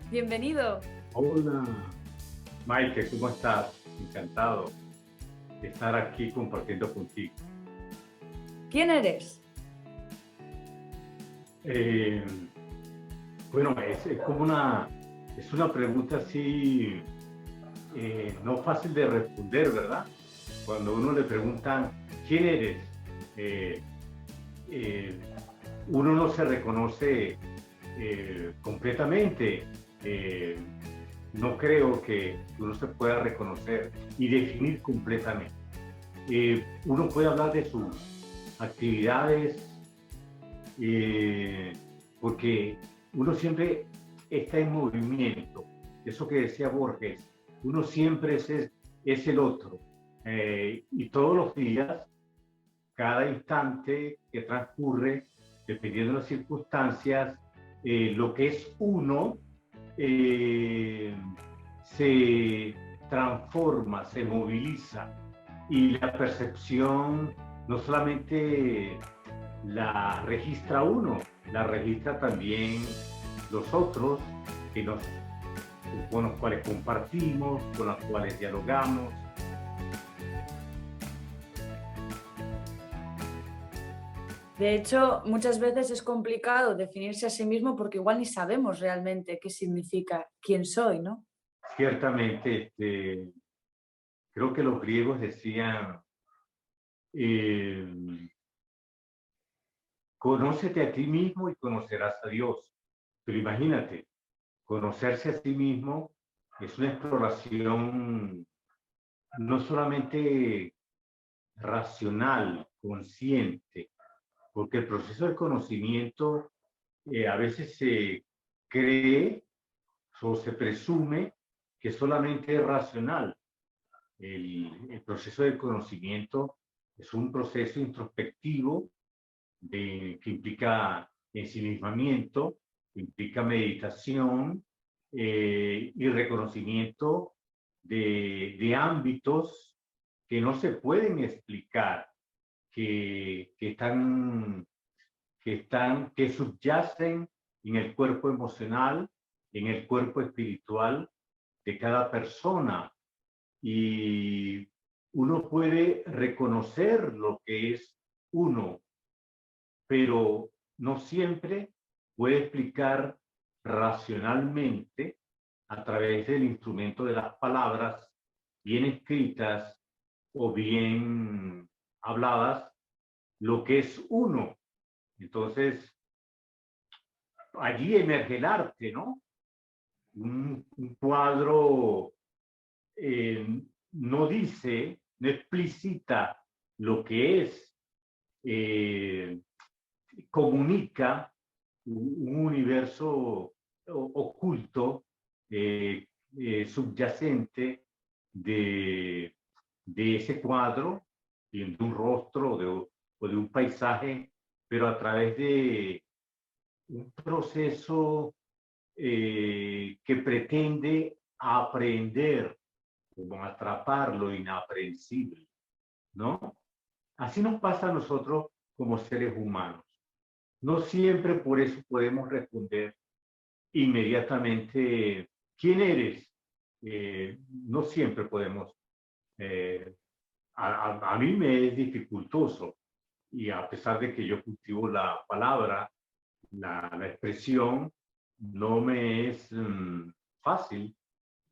Bienvenido. Hola, Maite, ¿cómo estás? Encantado de estar aquí compartiendo contigo. ¿Quién eres? Eh, bueno, es como es una pregunta así, no fácil de responder, ¿verdad? Cuando uno le preguntan, ¿quién eres? Eh, eh, Uno no se reconoce completamente. Eh, no creo que uno se pueda reconocer y definir completamente. Uno puede hablar de sus actividades, eh, porque uno siempre está en movimiento. Eso que decía Borges, uno siempre es el otro. Y todos los días, cada instante que transcurre, dependiendo de las circunstancias, lo que es uno eh, se transforma, se moviliza y la percepción no solamente la registra uno, la registra también los otros que con los cuales compartimos, con los cuales dialogamos. De hecho, muchas veces es complicado definirse a sí mismo porque igual ni sabemos realmente qué significa quién soy, ¿no? Ciertamente, creo que los griegos decían, eh, conócete a ti mismo y conocerás a Dios. Pero imagínate, conocerse a sí mismo es una exploración no solamente racional, consciente, porque el proceso de conocimiento a veces se cree o se presume que solamente es racional. El proceso de conocimiento es un proceso introspectivo que implica ensimismamiento, implica meditación y reconocimiento de ámbitos que no se pueden explicar, que están que subyacen en el cuerpo emocional, en el cuerpo espiritual de cada persona. Y uno puede reconocer lo que es uno, pero no siempre puede explicar racionalmente a través del instrumento de las palabras bien escritas o bien habladas lo que es uno. Entonces, allí emerge el arte, ¿no? Un cuadro no dice, no explicita lo que es, eh, comunica un universo oculto, subyacente de, de ese cuadro, de un rostro o de un paisaje, pero a través de un proceso que pretende aprender, como atrapar lo inaprensible, ¿no? Así nos pasa a nosotros como seres humanos. No siempre por eso podemos responder inmediatamente quién eres. No siempre podemos. eh, a mí me es dificultoso y a pesar de que yo cultivo la palabra, la expresión, no me es fácil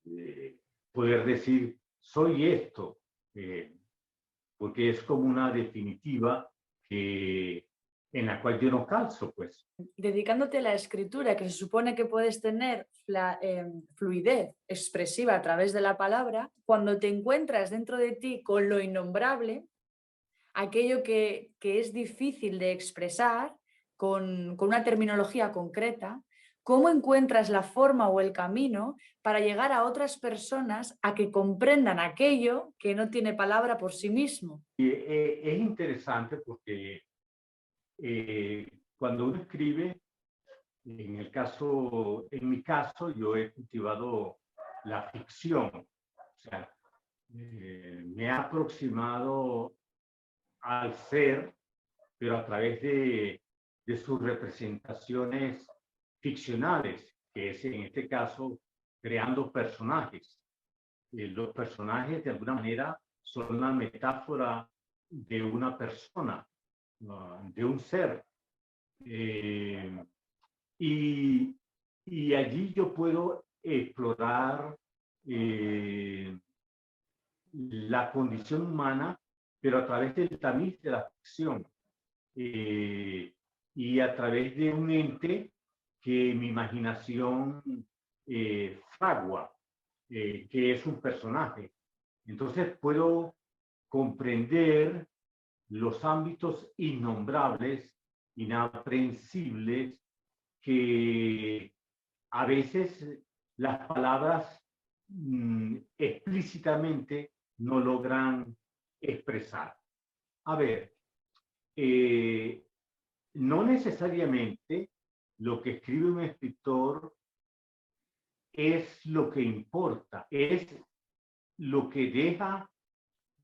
eh, poder decir soy esto, eh, porque es como una definitiva en la cual yo no calzo, pues. Dedicándote a la escritura, que se supone que puedes tener fluidez expresiva a través de la palabra, cuando te encuentras dentro de ti con lo innombrable, aquello que es difícil de expresar con una terminología concreta, ¿cómo encuentras la forma o el camino para llegar a otras personas a que comprendan aquello que no tiene palabra por sí mismo? Y es interesante porque cuando uno escribe, en mi caso, yo he cultivado la ficción, o sea, me he aproximado al ser, pero a través de sus representaciones ficcionales. que es en este caso creando personajes. Los personajes de alguna manera son una metáfora de una persona, de un ser. Y allí yo puedo explorar la condición humana, pero a través del tamiz de la ficción y a través de un ente que mi imaginación fragua, que es un personaje. Entonces puedo comprender los ámbitos innombrables, inaprehensibles, que a veces las palabras explícitamente no logran expresar. A ver, no necesariamente lo que escribe un escritor es lo que importa, es lo que deja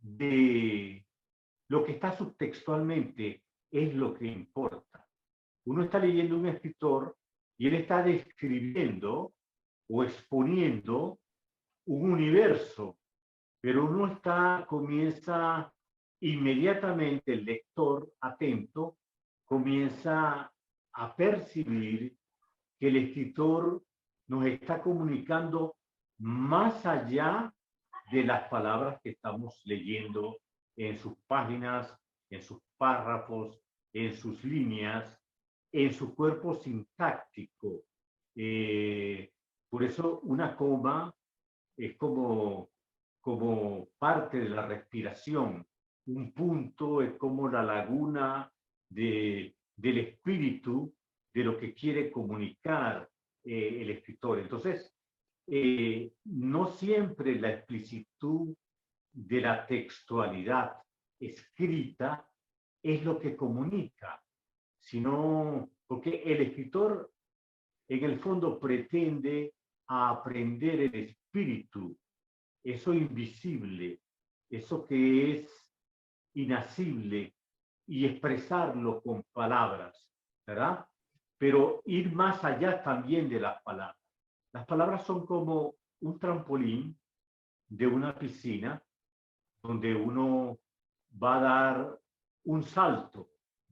de lo que está subtextualmente, es lo que importa. Uno está leyendo un escritor y él está describiendo o exponiendo un universo, pero uno comienza inmediatamente, el lector atento, comienza a percibir que el escritor nos está comunicando más allá de las palabras que estamos leyendo en sus páginas, en sus párrafos, en sus líneas, en su cuerpo sintáctico. Por eso una coma es como parte de la respiración. Un punto es como la laguna del espíritu, de lo que quiere comunicar el escritor. Entonces, no siempre la explicitud de la textualidad escrita es lo que comunica, sino porque el escritor en el fondo pretende aprender el espíritu, eso invisible, eso que es inacible, y expresarlo con palabras, ¿verdad? Pero ir más allá también de las palabras. Las palabras son como un trampolín de una piscina donde uno va a dar un salto,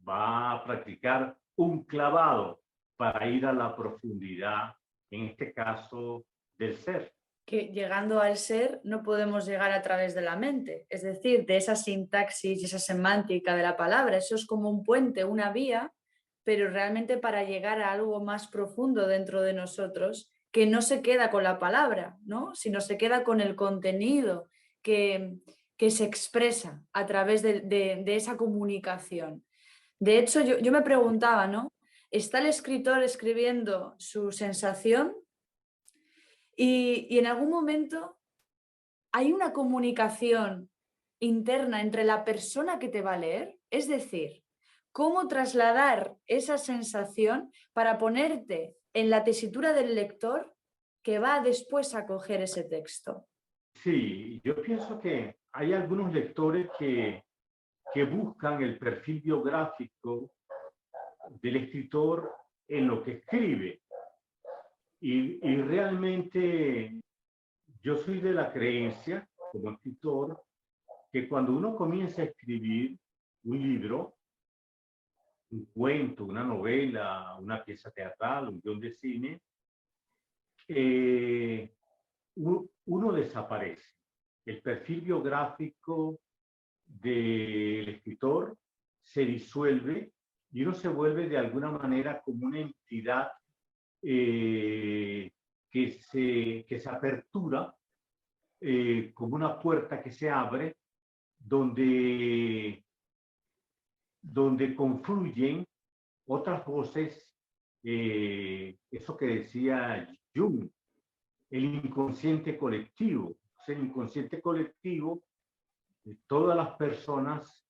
va a practicar un clavado para ir a la profundidad, en este caso, del ser. Que llegando al ser no podemos llegar a través de la mente, es decir, de esa sintaxis y esa semántica de la palabra. Eso es como un puente, una vía, pero realmente para llegar a algo más profundo dentro de nosotros, que no se queda con la palabra, ¿no? Sino se queda con el contenido que se expresa a través de esa comunicación. De hecho, yo me preguntaba, ¿no? ¿Está el escritor escribiendo su sensación? Y en algún momento hay una comunicación interna entre la persona que te va a leer, es decir, cómo trasladar esa sensación para ponerte en la tesitura del lector que va después a coger ese texto. Sí, yo pienso que hay algunos lectores que buscan el perfil biográfico del escritor en lo que escribe. Y realmente yo soy de la creencia, como escritor, que cuando uno comienza a escribir un libro, un cuento, una novela, una pieza teatral, un guión de cine, uno desaparece. El perfil biográfico del escritor se disuelve y uno se vuelve de alguna manera como una entidad que se apertura, como una puerta que se abre, donde confluyen otras voces, eso que decía Jung, el inconsciente colectivo. El inconsciente colectivo, todas las personas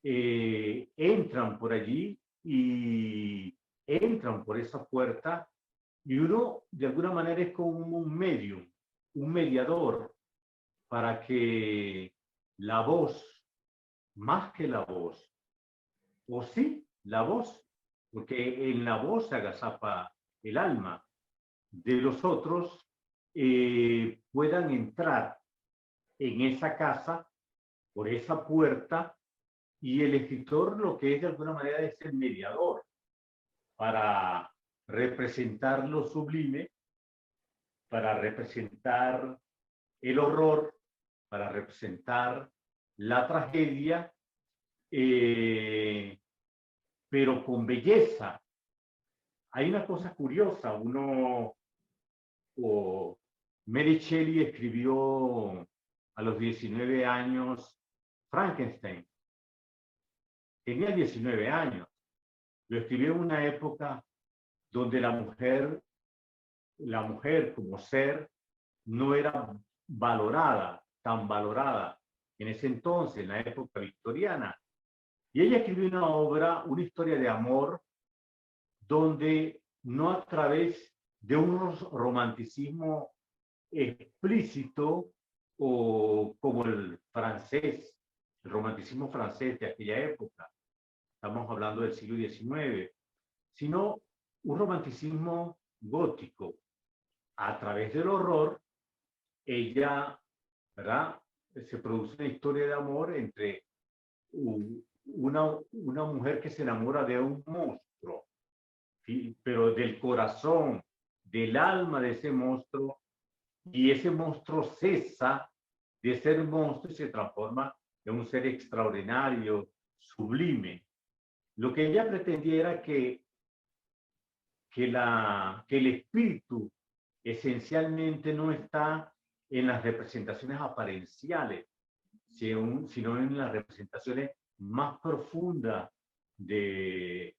entran por allí y entran por esa puerta, y uno de alguna manera es como un medium, un mediador, para que la voz, más que la voz, o sí, la voz, porque en la voz se agazapa el alma, de los otros puedan entrar en esa casa, por esa puerta, y el escritor lo que es de alguna manera es el mediador para representar lo sublime, para representar el horror, para representar la tragedia, pero con belleza. Hay una cosa curiosa, Mary Shelley escribió a los 19 años Frankenstein. Tenía 19 años. Lo escribió en una época donde la mujer como ser no era tan valorada en ese entonces, en la época victoriana. Y ella escribió una obra, una historia de amor, donde no a través de un romanticismo explícito o como el romanticismo francés de aquella época, estamos hablando del siglo XIX, sino un romanticismo gótico. A través del horror, ella, ¿verdad? Se produce una historia de amor entre una mujer que se enamora de un monstruo, ¿sí? Pero del corazón, del alma de ese monstruo, y ese monstruo cesa de ser monstruo y se transforma en un ser extraordinario, sublime. Lo que ella pretendía era que el espíritu esencialmente no está en las representaciones aparenciales, sino en las representaciones más profundas de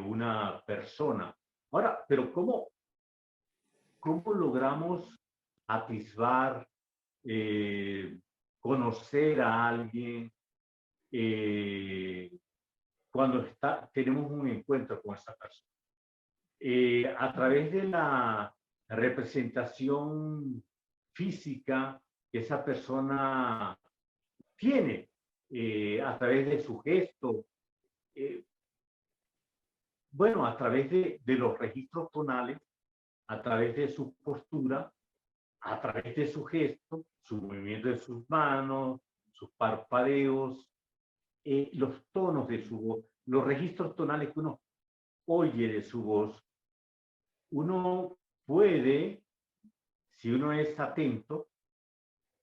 una persona. Ahora, pero ¿cómo logramos atisbar, conocer a alguien cuando tenemos un encuentro con esa persona? A través de la representación física que esa persona tiene, a través de su gesto, bueno, a través de los registros tonales, a través de su postura, a través de su gesto, su movimiento de sus manos, sus parpadeos, los tonos de su voz, los registros tonales que uno oye de su voz. Uno puede, si uno es atento,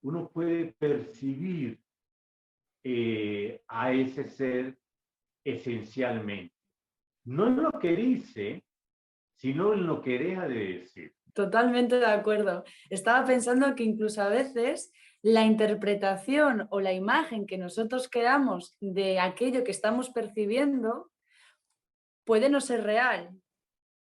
uno puede percibir a ese ser esencialmente. No en lo que dice, sino en lo que deja de decir. Totalmente de acuerdo. Estaba pensando que incluso a veces la interpretación o la imagen que nosotros creamos de aquello que estamos percibiendo puede no ser real.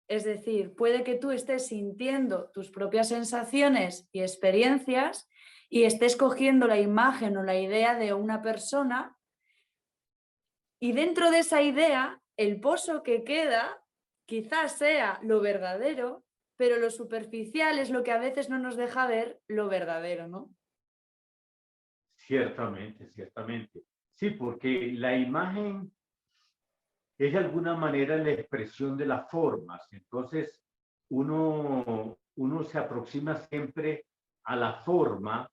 Es decir, puede que tú estés sintiendo tus propias sensaciones y experiencias y estés cogiendo la imagen o la idea de una persona, y dentro de esa idea el pozo que queda quizás sea lo verdadero, pero lo superficial es lo que a veces no nos deja ver lo verdadero, ¿no? Ciertamente, ciertamente. Sí, porque la imagen es de alguna manera la expresión de las formas. Entonces, uno se aproxima siempre a la forma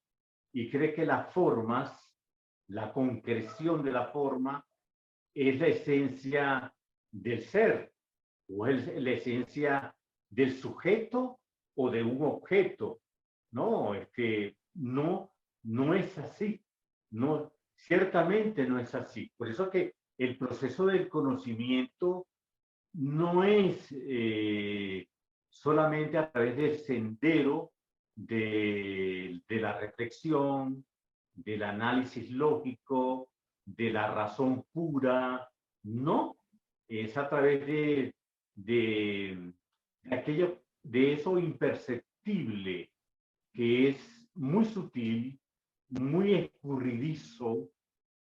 y cree que las formas, la concreción de la forma, es la esencia del ser, o es la esencia del sujeto o de un objeto. No, es que no es así. No, ciertamente no es así. Por eso que el proceso del conocimiento no es solamente a través del sendero de la reflexión, del análisis lógico, de la razón pura, no, es a través de aquello, de eso imperceptible, que es muy sutil, muy escurridizo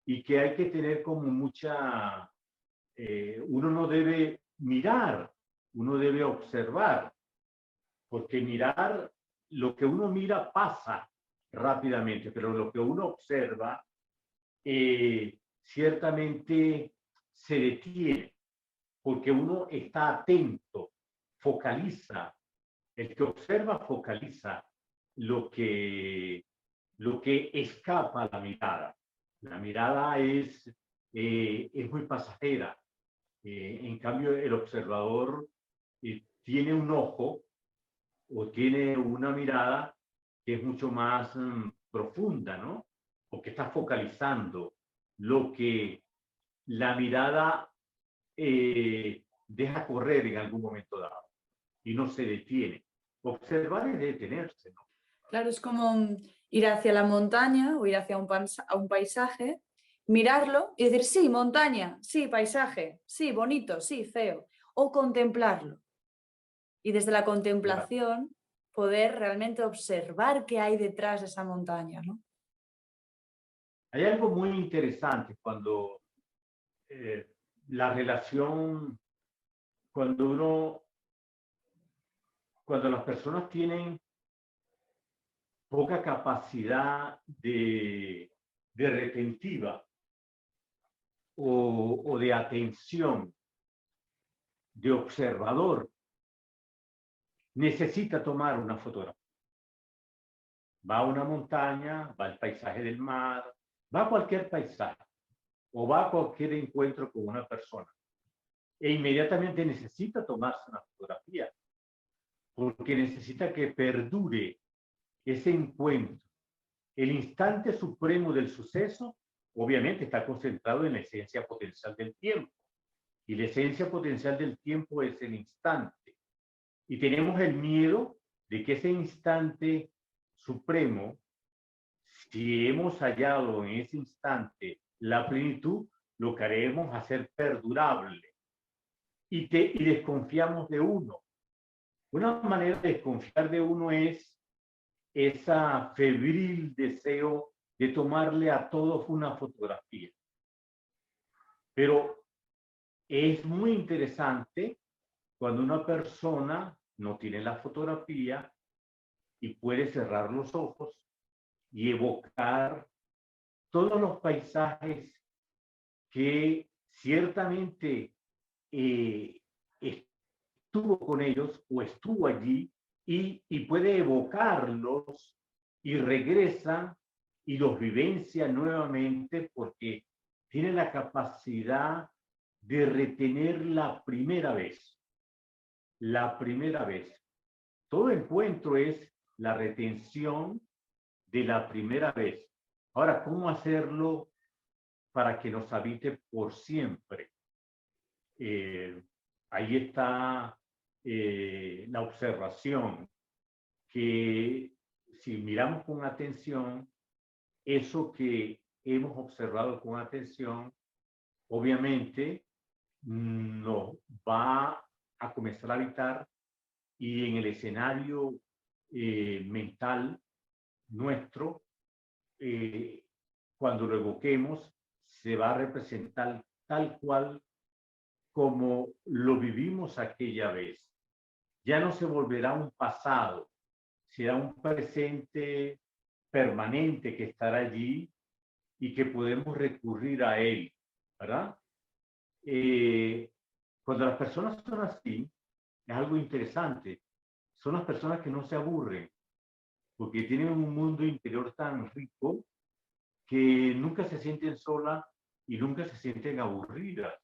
y que hay que tener como mucha, uno no debe mirar, uno debe observar, porque mirar, lo que uno mira pasa rápidamente, pero lo que uno observa ciertamente se detiene, porque uno está atento, focaliza El que observa focaliza lo que escapa a la mirada. La mirada es muy pasajera. En cambio, el observador tiene un ojo o tiene una mirada que es mucho más profunda, ¿no? Porque está focalizando lo que la mirada deja correr en algún momento dado y no se detiene. Observar es detenerse, ¿no? Claro, es como ir hacia la montaña o ir hacia a un paisaje, mirarlo y decir, sí, montaña, sí, paisaje, sí, bonito, sí, feo, o contemplarlo. Y desde la Claro. contemplación poder realmente observar qué hay detrás de esa montaña, ¿no? Hay algo muy interesante cuando eh, la relación, cuando uno, cuando las personas tienen poca capacidad de retentiva o de atención, de observador, necesita tomar una fotografía. Va a una montaña, va al paisaje del mar, va a cualquier paisaje o va a cualquier encuentro con una persona e inmediatamente necesita tomarse una fotografía porque necesita que perdure ese encuentro. El instante supremo del suceso obviamente está concentrado en la esencia potencial del tiempo y la esencia potencial del tiempo es el instante. Y tenemos el miedo de que ese instante supremo, si hemos hallado en ese instante la plenitud, lo que haremos hacer perdurable y desconfiamos de uno. Una manera de desconfiar de uno es esa febril deseo de tomarle a todos una fotografía. Pero es muy interesante cuando una persona no tiene la fotografía y puede cerrar los ojos y evocar todos los paisajes que ciertamente estuvo con ellos o estuvo allí y puede evocarlos y regresa y los vivencia nuevamente porque tiene la capacidad de retener la primera vez. La primera vez. Todo encuentro es la retención de la primera vez. Ahora, ¿cómo hacerlo para que nos habite por siempre? Ahí está la observación, que si miramos con atención, eso que hemos observado con atención, obviamente nos va a comenzar a habitar y en el escenario mental nuestro, cuando lo evoquemos, se va a representar tal cual como lo vivimos aquella vez. Ya no se volverá un pasado, será un presente permanente que estará allí y que podemos recurrir a él, ¿verdad? Cuando las personas son así, es algo interesante. Son las personas que no se aburren, porque tienen un mundo interior tan rico que nunca se sienten solas y nunca se sienten aburridas,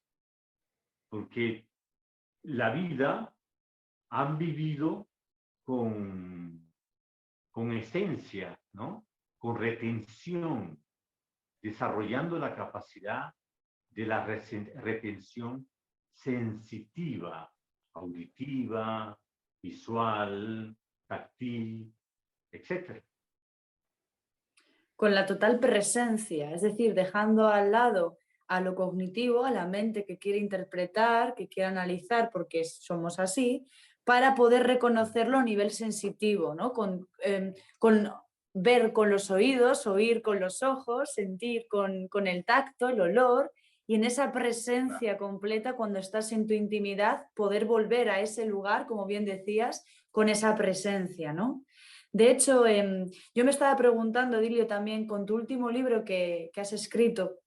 porque la vida han vivido con esencia, ¿no? Con retención, desarrollando la capacidad de la retención sensitiva, auditiva, visual, táctil, etc. Con la total presencia, es decir, dejando al lado a lo cognitivo, a la mente que quiere interpretar, que quiere analizar, porque somos así, para poder reconocerlo a nivel sensitivo, ¿no? Con ver con los oídos, oír con los ojos, sentir con el tacto, el olor, y en esa presencia completa, cuando estás en tu intimidad, poder volver a ese lugar, como bien decías, con esa presencia, ¿no? De hecho, yo me estaba preguntando, Dilio, también con tu último libro que has escrito,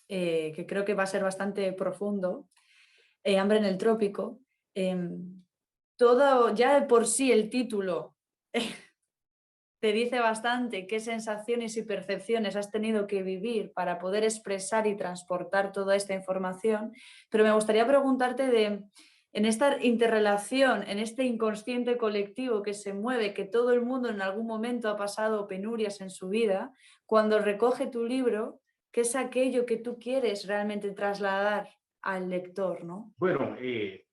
que creo que va a ser bastante profundo, Hambre en el Trópico, todo, ya de por sí el título te dice bastante qué sensaciones y percepciones has tenido que vivir para poder expresar y transportar toda esta información, pero me gustaría preguntarte en esta interrelación, en este inconsciente colectivo que se mueve, que todo el mundo en algún momento ha pasado penurias en su vida, cuando recoge tu libro, ¿qué es aquello que tú quieres realmente trasladar al lector, ¿no? Bueno,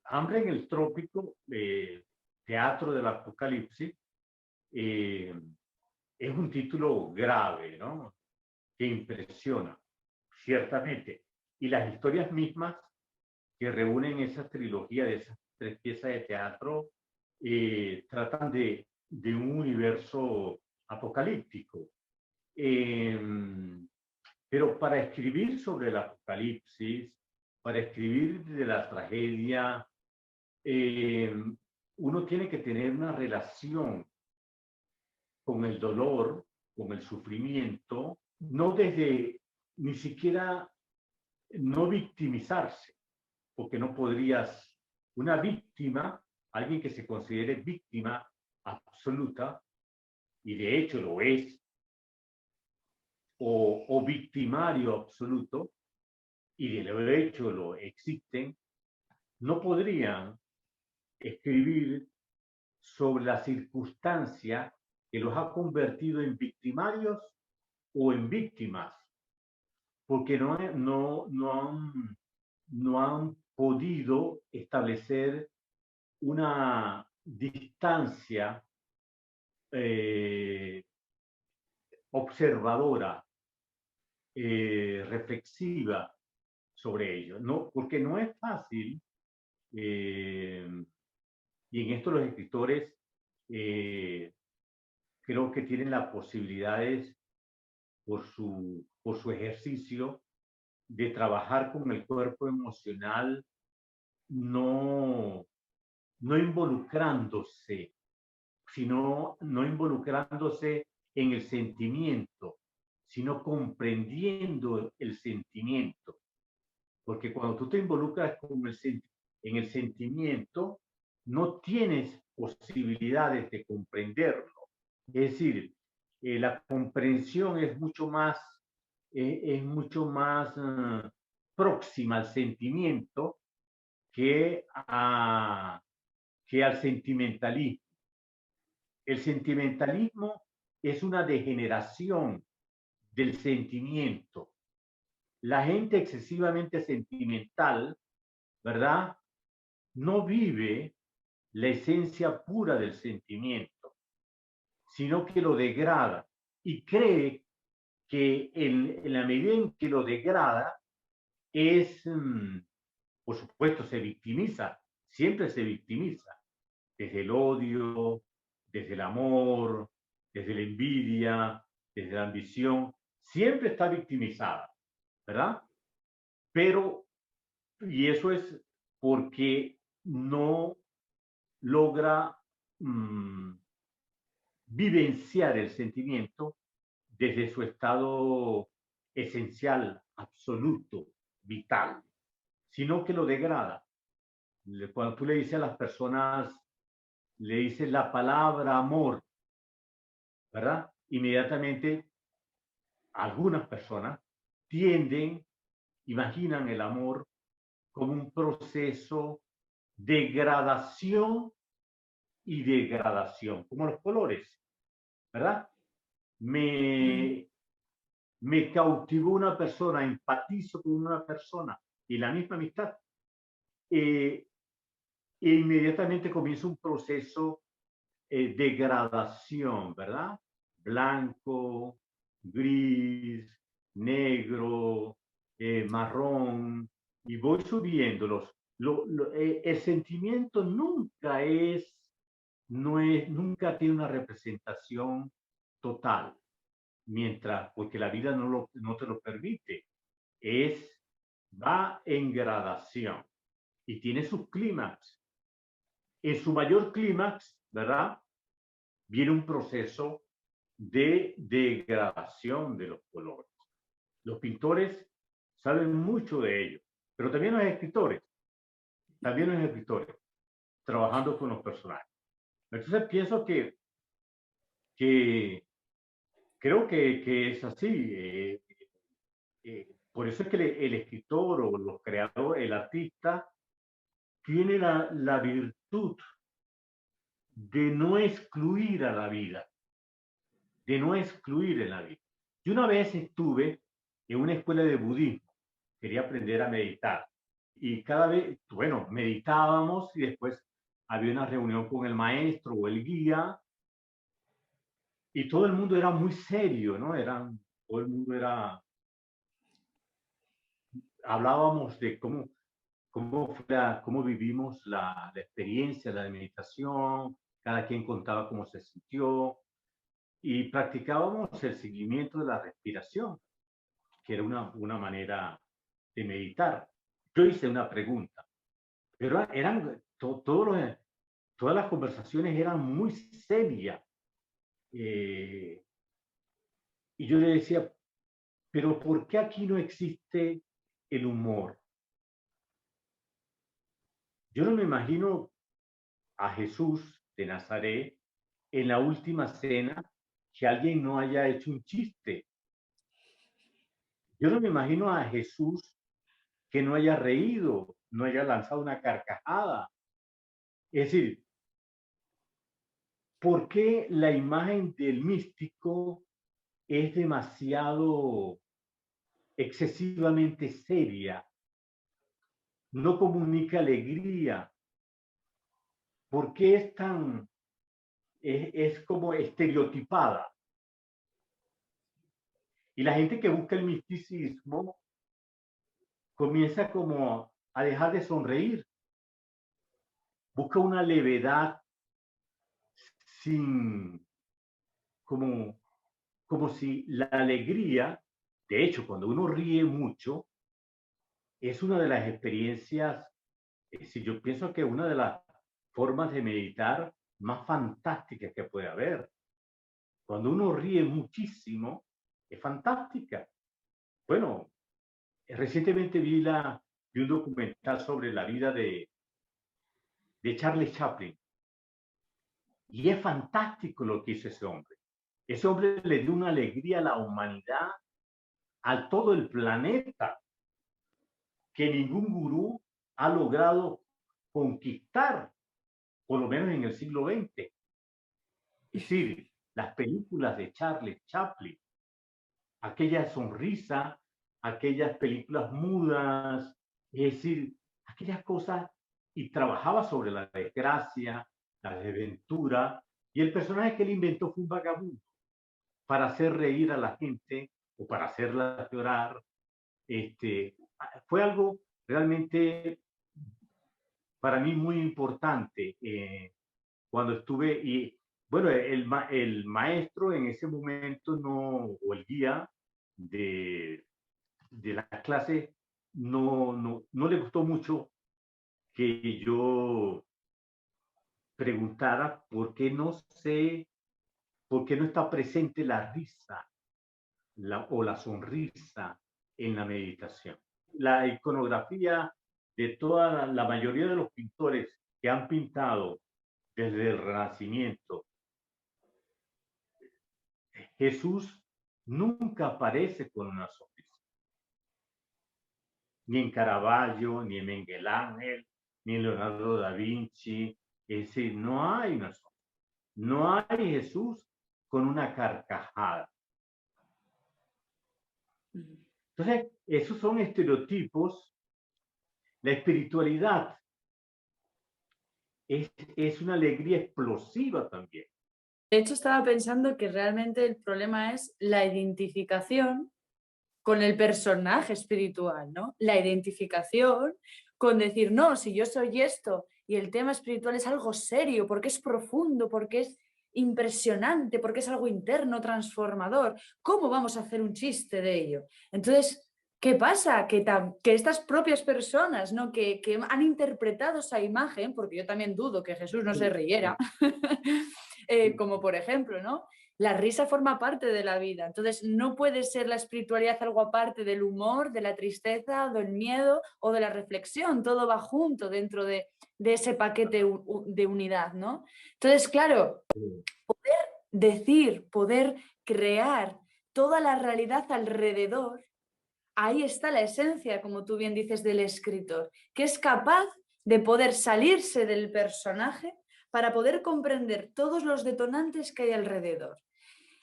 Hambre en el Trópico, Teatro del Apocalipsis, eh, es un título grave, ¿no? Que impresiona, ciertamente. Y las historias mismas que reúnen esa trilogía de esas 3 piezas de teatro tratan de un universo apocalíptico. Pero para escribir sobre el apocalipsis, para escribir de la tragedia, uno tiene que tener una relación con el dolor, con el sufrimiento, no desde ni siquiera no victimizarse, porque no podrías, una víctima, alguien que se considere víctima absoluta, y de hecho lo es, o victimario absoluto, y de hecho lo existen, no podrían escribir sobre la circunstancia que los ha convertido en victimarios o en víctimas, porque no han podido establecer una distancia observadora, reflexiva sobre ello. No, porque no es fácil, y en esto los escritores creo que tienen las posibilidades por su ejercicio de trabajar con el cuerpo emocional, no, no involucrándose, sino no involucrándose en el sentimiento, sino comprendiendo el sentimiento. Porque cuando tú te involucras en el sentimiento, no tienes posibilidades de comprenderlo. Es decir, la comprensión es mucho más próxima al sentimiento que, que al sentimentalismo. El sentimentalismo es una degeneración del sentimiento. La gente excesivamente sentimental, ¿verdad? No vive la esencia pura del sentimiento, sino que lo degrada y cree que en la medida en que lo degrada es, por supuesto, se victimiza, siempre se victimiza, desde el odio, desde el amor, desde la envidia, desde la ambición, siempre está victimizada, ¿verdad? Pero, y eso es porque no logra vivenciar el sentimiento desde su estado esencial, absoluto, vital, sino que lo degrada. Cuando tú le dices a las personas, le dices la palabra amor, ¿verdad? Inmediatamente algunas personas tienden, imaginan el amor como un proceso de gradación y degradación, como los colores, ¿verdad? Me cautivó una persona, empatizo con una persona y la misma amistad. E inmediatamente comienza un proceso de gradación, ¿verdad? Blanco, gris, negro, marrón, y voy subiéndolos. El sentimiento nunca tiene una representación total, porque la vida no te lo permite. Va en gradación y tiene sus clímax. En su mayor clímax, ¿verdad? Viene un proceso de degradación de los colores. Los pintores saben mucho de ello, pero también los escritores, trabajando con los personajes. Entonces pienso que creo que es así. Por eso es que el escritor o los creadores, el artista, tiene la virtud de no excluir a la vida, de no excluir en la vida. Yo una vez estuve en una escuela de budismo, quería aprender a meditar, y cada vez, bueno, meditábamos y después había una reunión con el maestro o el guía, y todo el mundo era muy serio, ¿no? Todo el mundo era, hablábamos de cómo vivimos la experiencia de la meditación, cada quien contaba cómo se sintió, y practicábamos el seguimiento de la respiración, que era una manera de meditar. Yo hice una pregunta, pero todas las conversaciones eran muy serias. Y yo le decía, pero ¿por qué aquí no existe el humor? Yo no me imagino a Jesús de Nazaret en la última cena que alguien no haya hecho un chiste. Yo no me imagino a Jesús que no haya reído, no haya lanzado una carcajada. Es decir, ¿por qué la imagen del místico es demasiado excesivamente seria? No comunica alegría. ¿Por qué es como estereotipada? Y la gente que busca el misticismo comienza como a dejar de sonreír. Busca una levedad sin, como si la alegría, de hecho, cuando uno ríe mucho, es una de las experiencias, si yo pienso que una de las formas de meditar más fantásticas que puede haber. Cuando uno ríe muchísimo, es fantástica. Bueno, recientemente vi un documental sobre la vida de Charles Chaplin. Y es fantástico lo que hizo ese hombre. Ese hombre le dio una alegría a la humanidad, a todo el planeta, que ningún gurú ha logrado conquistar, por lo menos en el siglo XX. Es decir, las películas de Charles Chaplin, aquella sonrisa, aquellas películas mudas, es decir, aquellas cosas, y trabajaba sobre la desgracia, la desventura, y el personaje que él inventó fue un vagabundo, para hacer reír a la gente o para hacerla llorar. Fue algo realmente para mí muy importante cuando estuve, y bueno, el maestro en ese momento o el guía de la clase no le gustó mucho que yo preguntara por qué no está presente la risa o la sonrisa en la meditación. La iconografía de toda la mayoría de los pintores que han pintado desde el Renacimiento, Jesús nunca aparece con una sonrisa. Ni en Caravaggio, ni en Miguel Ángel, ni en Leonardo da Vinci. Es decir, no hay una sonrisa. No hay Jesús con una carcajada. Entonces, esos son estereotipos. La espiritualidad es una alegría explosiva también. De hecho, estaba pensando que realmente el problema es la identificación con el personaje espiritual, ¿no? La identificación con decir, no, si yo soy esto y el tema espiritual es algo serio, porque es profundo, porque es impresionante, porque es algo interno, transformador, ¿cómo vamos a hacer un chiste de ello? Entonces, ¿qué pasa? Que estas propias personas, ¿no? que han interpretado esa imagen, porque yo también dudo que Jesús no se riera, como por ejemplo, ¿no? La risa forma parte de la vida, entonces no puede ser la espiritualidad algo aparte del humor, de la tristeza, del miedo o de la reflexión, todo va junto dentro de ese paquete de unidad, ¿no? Entonces, claro, decir, poder crear toda la realidad alrededor, ahí está la esencia, como tú bien dices, del escritor, que es capaz de poder salirse del personaje para poder comprender todos los detonantes que hay alrededor.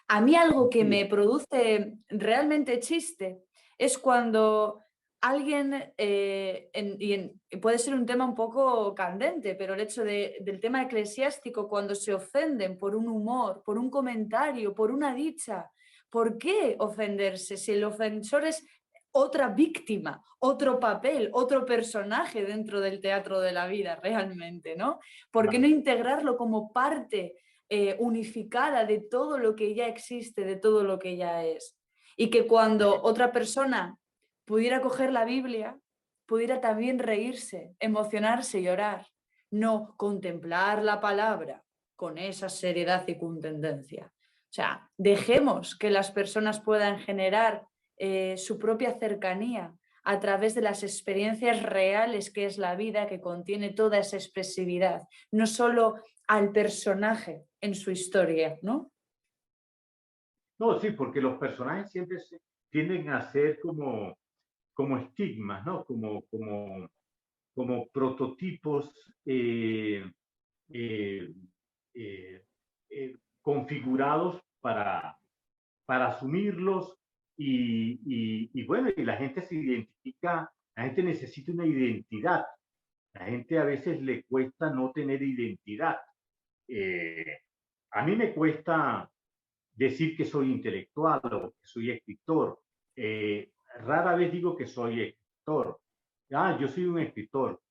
A mí algo que me produce realmente chiste es cuando alguien, puede ser un tema un poco candente, pero el hecho del tema eclesiástico, cuando se ofenden por un humor, por un comentario, por una dicha, ¿por qué ofenderse si el ofensor es otra víctima, otro papel, otro personaje dentro del teatro de la vida realmente, ¿no? ¿Por qué no integrarlo como parte unificada de todo lo que ya existe, de todo lo que ya es? Y que cuando otra persona pudiera coger la Biblia, pudiera también reírse, emocionarse y llorar, no contemplar la palabra con esa seriedad y contundencia. O sea, dejemos que las personas puedan generar su propia cercanía a través de las experiencias reales que es la vida, que contiene toda esa expresividad, no solo al personaje en su historia, ¿no? No, sí, porque los personajes siempre tienden a ser como estigmas, ¿no? Como prototipos eh, eh, configurados para asumirlos y bueno, y la gente se identifica, la gente necesita una identidad. La gente a veces le cuesta no tener identidad. Eh, a mí me cuesta decir que soy intelectual o que soy escritor. Rara vez digo que soy escritor. Ah, yo soy un escritor.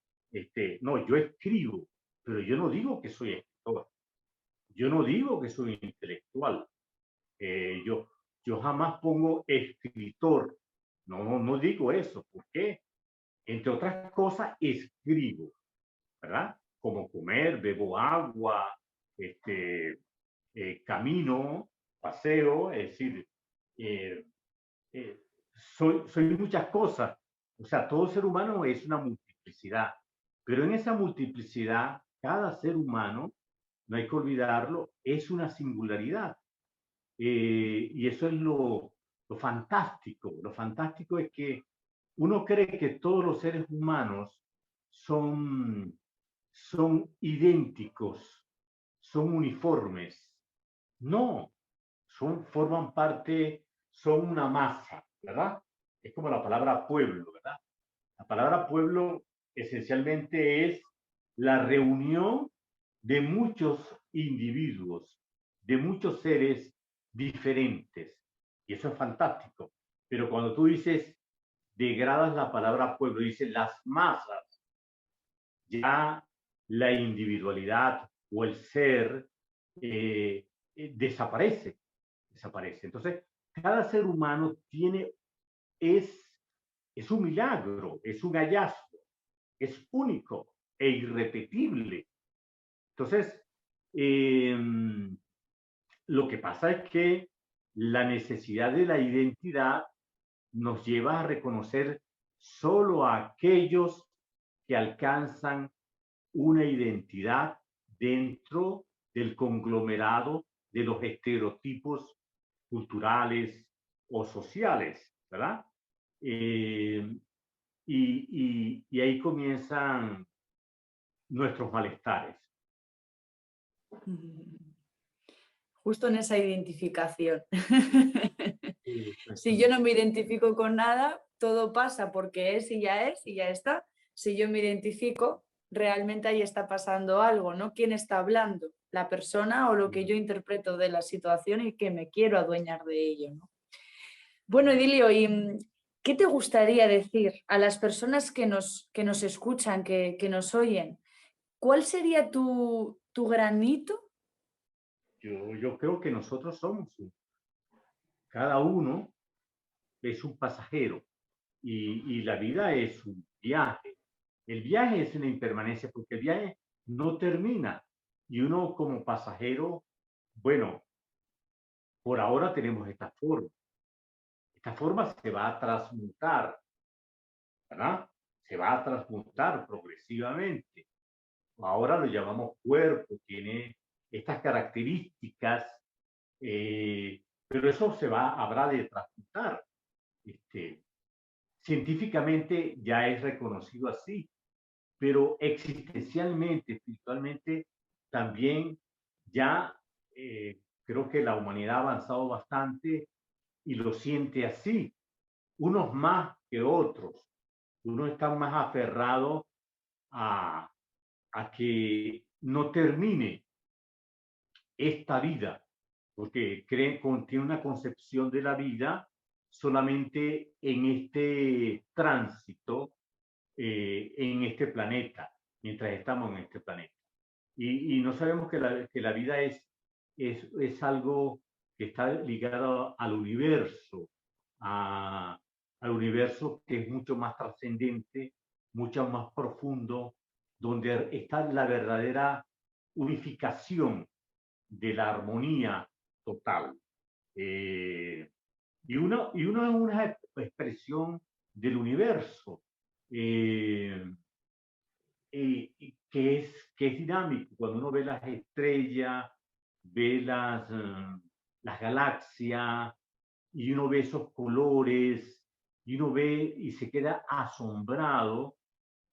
No, yo escribo, pero yo no digo que soy escritor. Yo no digo que soy intelectual. Eh, yo, yo jamás pongo escritor. No digo eso. ¿Por qué? Entre otras cosas, escribo, ¿verdad? Como comer, bebo agua, camino, paseo, es decir, eh, eh, soy muchas cosas. O sea, todo ser humano es una multiplicidad, pero en esa multiplicidad, cada ser humano, no hay que olvidarlo, es una singularidad. Y eso es lo fantástico. Lo fantástico es que uno cree que todos los seres humanos son idénticos, son uniformes. No, forman parte, son una masa, ¿verdad? Es como la palabra pueblo, ¿verdad? La palabra pueblo esencialmente es la reunión de muchos individuos, de muchos seres diferentes. Y eso es fantástico. Pero cuando tú dices, degradas la palabra pueblo, dices las masas, ya la individualidad o el ser desaparece, desaparece. Entonces, cada ser humano es, es un milagro, es un hallazgo, es único e irrepetible. Entonces, eh, lo que pasa es que la necesidad de la identidad nos lleva a reconocer solo a aquellos que alcanzan una identidad dentro del conglomerado de los estereotipos culturales o sociales, ¿verdad? Eh, y ahí comienzan nuestros malestares. Justo en esa identificación. Sí, Si yo no me identifico con nada, todo pasa porque es y ya está. Si yo me identifico, realmente ahí está pasando algo, ¿no? ¿Quién está hablando? ¿La persona o lo que yo interpreto de la situación y que me quiero adueñar de ello, ¿no? Bueno, Edilio, ¿y qué te gustaría decir a las personas que nos escuchan, que nos oyen? ¿Cuál sería tu granito? yo creo que nosotros somos, cada uno es un pasajero y la vida es un viaje. El viaje es una impermanencia porque el viaje no termina y uno como pasajero, bueno, por ahora tenemos esta forma. Esta forma se va a transmutar, ¿verdad? Se va a transmutar progresivamente. Ahora lo llamamos cuerpo, tiene estas características, pero eso habrá de transmutar. Científicamente ya es reconocido así, pero existencialmente, espiritualmente, también ya creo que la humanidad ha avanzado bastante y lo siente así, unos más que otros. Unos están más aferrados a, a que no termine esta vida, porque tiene una concepción de la vida solamente en este tránsito, en este planeta, mientras estamos en este planeta. Y no sabemos que la vida es algo que está ligado al universo, al universo que es mucho más trascendente, mucho más profundo, donde está la verdadera unificación de la armonía total. Y uno es una expresión del universo, que es dinámico. Cuando uno ve las estrellas, ve las galaxias, y uno ve esos colores, y uno ve y se queda asombrado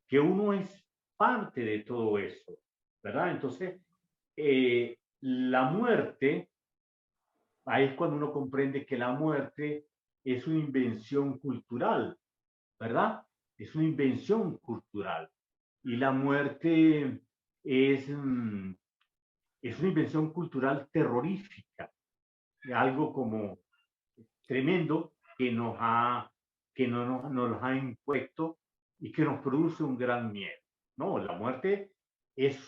que uno es parte de todo eso, ¿verdad? Entonces, la muerte, ahí es cuando uno comprende que la muerte es una invención cultural, ¿verdad? Es una invención cultural. Y la muerte es, es una invención cultural terrorífica, algo como tremendo que nos ha impuesto y que nos produce un gran miedo. No, la muerte es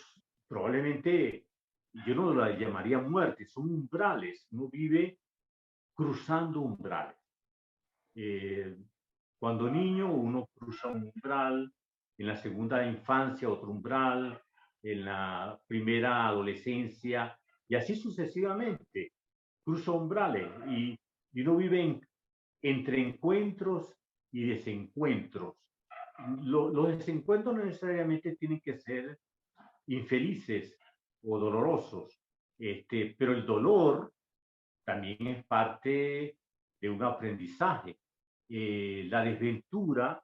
probablemente, yo no la llamaría muerte, son umbrales. Uno vive cruzando umbrales. Cuando niño uno cruza un umbral, en la segunda infancia otro umbral, en la primera adolescencia y así sucesivamente. Cruza umbrales y uno vive entre encuentros y desencuentros. Los desencuentros no necesariamente tienen que ser infelices o dolorosos, pero el dolor también es parte de un aprendizaje. La desventura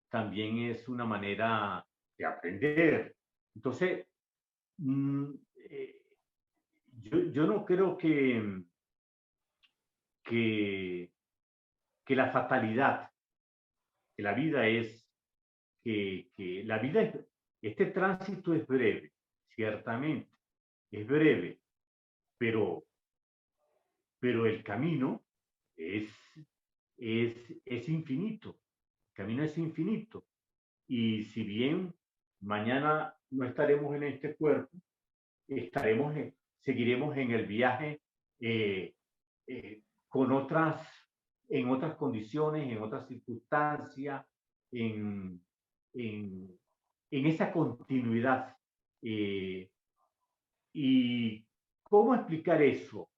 también es una manera de aprender. Entonces, mm, eh, yo no creo que, que la fatalidad, que la vida es, que la vida es, este tránsito es breve, ciertamente, es breve, pero, pero el camino es, es infinito. El camino es infinito. Y si bien mañana no estaremos en este cuerpo, seguiremos en el viaje eh, con en otras condiciones, en otras circunstancias, en, en, en esa continuidad. ¿Y cómo explicar eso?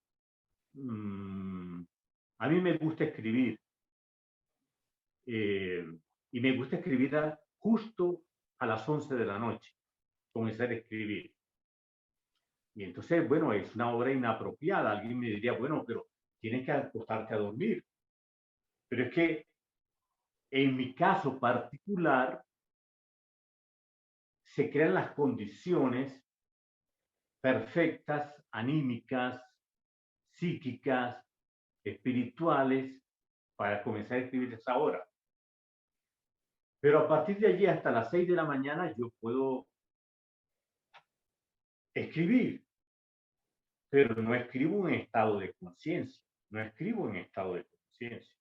A mí me gusta escribir, y me gusta escribir justo a las 11 de la noche, comenzar a escribir. Y entonces, bueno, es una obra inapropiada. Alguien me diría, bueno, pero tienes que acostarte a dormir. Pero es que en mi caso particular se crean las condiciones perfectas, anímicas, psíquicas, espirituales, para comenzar a escribir esa obra. Pero a partir de allí hasta las 6 de la mañana yo puedo escribir, pero no escribo en estado de conciencia, no escribo en estado de conciencia.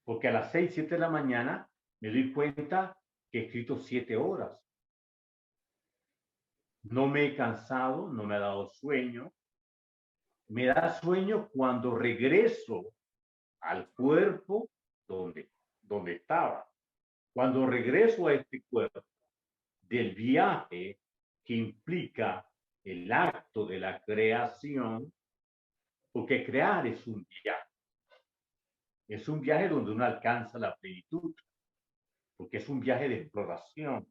Porque a las 6, 7 de la mañana me doy cuenta que he escrito 7 horas. No me he cansado, no me ha dado sueño. Me da sueño cuando regreso al cuerpo donde estaba. Cuando regreso a este cuerpo del viaje que implica el acto de la creación, porque crear es un viaje. Es un viaje donde uno alcanza la plenitud, porque es un viaje de exploración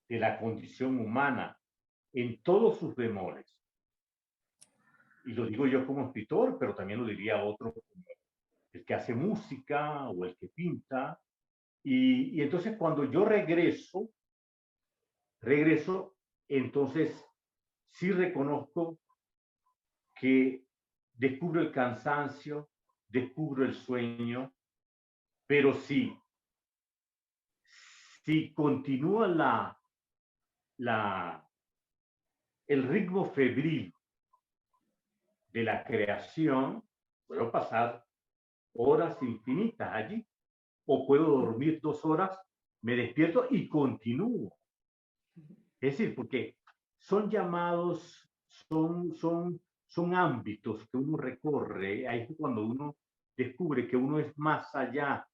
de la condición humana en todos sus bemoles. Y lo digo yo como escritor, pero también lo diría otro como el que hace música o el que pinta. Y entonces cuando yo regreso, entonces sí reconozco que descubro el cansancio, descubro el sueño, pero sí, si continúa el ritmo febril de la creación, puedo pasar horas infinitas allí, o puedo dormir 2 horas, me despierto y continúo. Es decir, porque son llamados, son ámbitos que uno recorre, ahí es cuando uno descubre que uno es más allá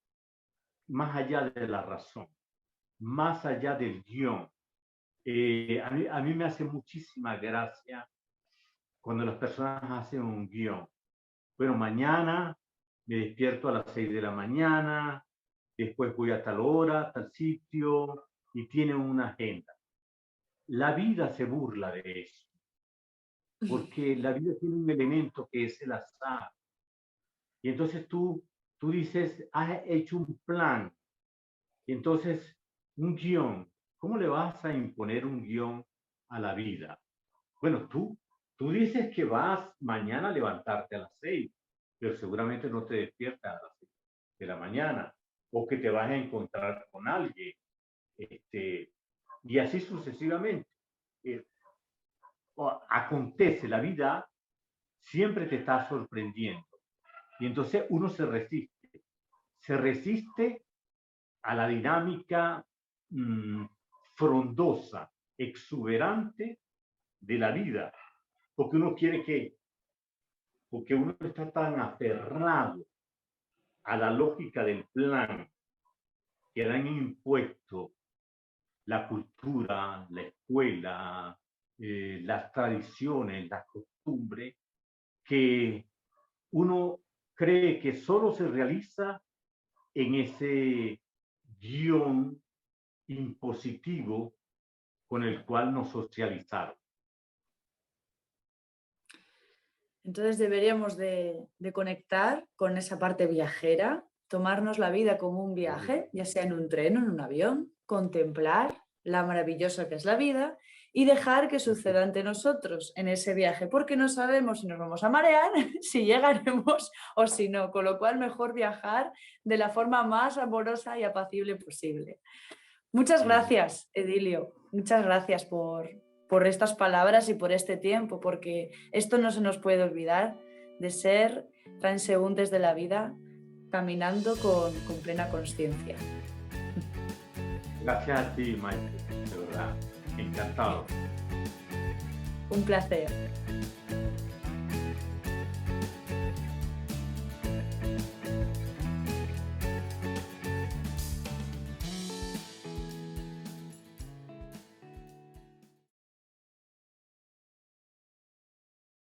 de la razón, más allá del guión. A mí me hace muchísima gracia cuando las personas hacen un guión. Bueno, mañana me despierto a las 6 de la mañana, después voy a tal hora, tal sitio, y tienen una agenda. La vida se burla de eso, porque la vida tiene un elemento que es el azar. Y entonces tú dices, has hecho un plan, y entonces un guión. ¿Cómo le vas a imponer un guión a la vida? Bueno, tú dices que vas mañana a levantarte a las 6, pero seguramente no te despiertas a las 6 de la mañana, o que te vas a encontrar con alguien, y así sucesivamente. Acontece, la vida siempre te está sorprendiendo, y entonces uno se resiste a la dinámica frondosa, exuberante de la vida, porque porque uno está tan aferrado a la lógica del plan que le han impuesto la cultura, la escuela, las tradiciones, las costumbres, que uno cree que solo se realiza en ese guión impositivo con el cual nos socializaron. Entonces deberíamos de conectar con esa parte viajera, tomarnos la vida como un viaje, ya sea en un tren o en un avión, contemplar la maravillosa que es la vida y dejar que suceda ante nosotros en ese viaje, porque no sabemos si nos vamos a marear, si llegaremos o si no, con lo cual mejor viajar de la forma más amorosa y apacible posible. Muchas gracias, Edilio, muchas gracias por estas palabras y por este tiempo, porque esto no se nos puede olvidar de ser transeúntes de la vida, caminando con plena conciencia. Gracias a ti, Maite, de verdad, encantado. Un placer.